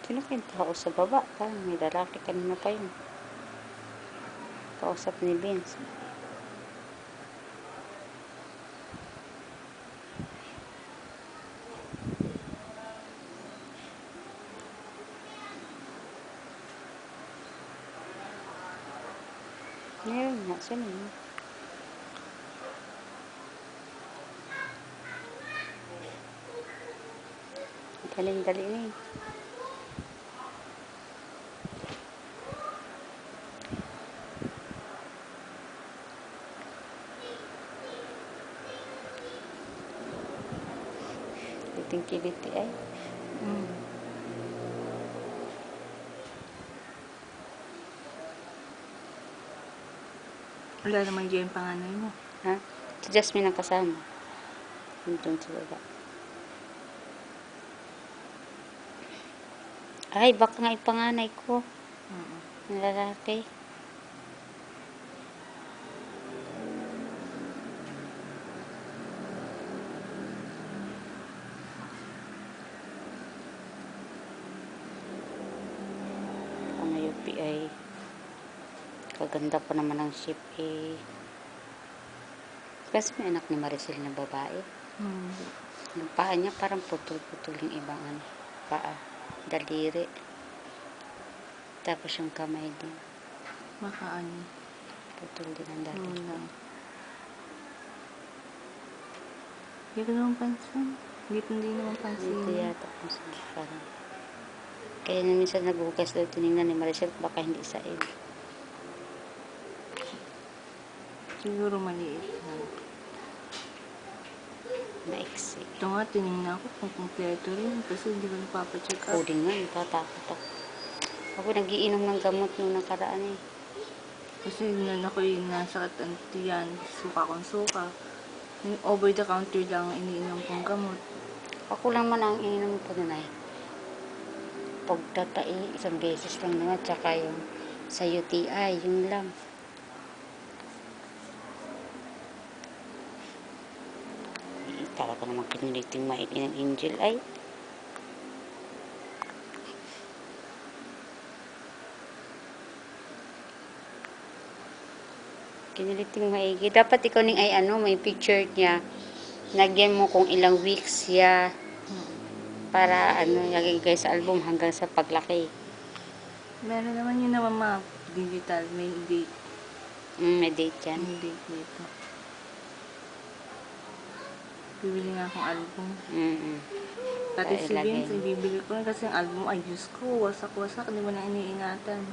Sino kayong tao sa baba? Parang may lalaki kanina pa yun. Kausap ni Vince. Meron nga, sino yun? Daling-dali na eh. Kiting-kiliti ay. Wala naman dyan yung panganay mo. Ha? Si Jasmine ang kasama. Doon sa baba. Ay, baka nga ipanganay ko. Ang lalaki. Ang UPI. Kaganda pa naman ang ship eh. Kasi may anak ni Maricel na babae. Yung paa niya parang putol-putol yung ibang paa. Daliri. Tapos yung kamay din. Baka ano. Putol din ang daliri. Hindi ko naman pansin. Hindi naman pansin. Dito yata kung parang. Kaya na minsan nagbukas daw tinignan ni Maricel baka hindi sa il. Siguro maliit lang. Maiksi. Ito nga, tinignan ko kung kompleto rin kasi hindi ko napapacheck up. Ako din nga, natatakot ako. Ako nagiinom ng gamot nung nakaraan eh. Kasi nun ako yung nasakit ang tiyan, suka kong suka. Yung over the counter lang ang iniinom kong gamot. Ako lang man ang ininom ko nun ay. Pagtatai, isang beses lang naman, tsaka yung sa UTI, yun lang. Talaga naman kiniliting maigi ng Angel ay. Kiniliting maigi. Dapat ikaw ning ay may picture niya. Nagyan mo kung ilang weeks siya. Para lagay kayo sa album hanggang sa paglaki. Meron naman yun naman mga digital, may date. May date yan. May date dito. Bibili nga akong album. Pati si Vince, bibili ko na kasi yung album, ay Diyos ko, wasak-wasak, hindi mo na iniingatan.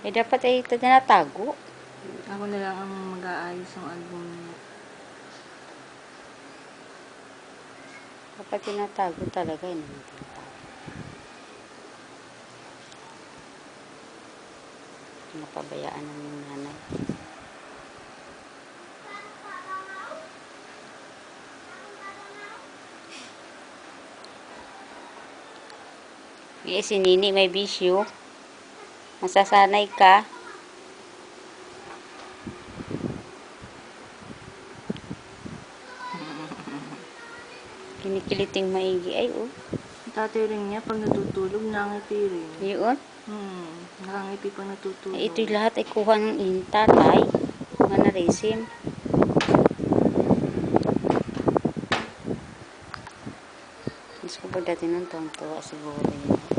Eh, dapat ay ito na natago. Ako na lang ang mag-aayos ng album niya. Dapat tinatago talaga yun. Napabayaan ng nanay. Si Nini may bisyo. Masasanay ka. Kinikiliting maigi ay Tatay rin niya pag natutulog, nangiti rin. Yun? Nakangiti pag natutulog. Ito'y lahat ay kuha ng tatay. Manarisim. Mas ko pa dati nung tuwa siguro yun.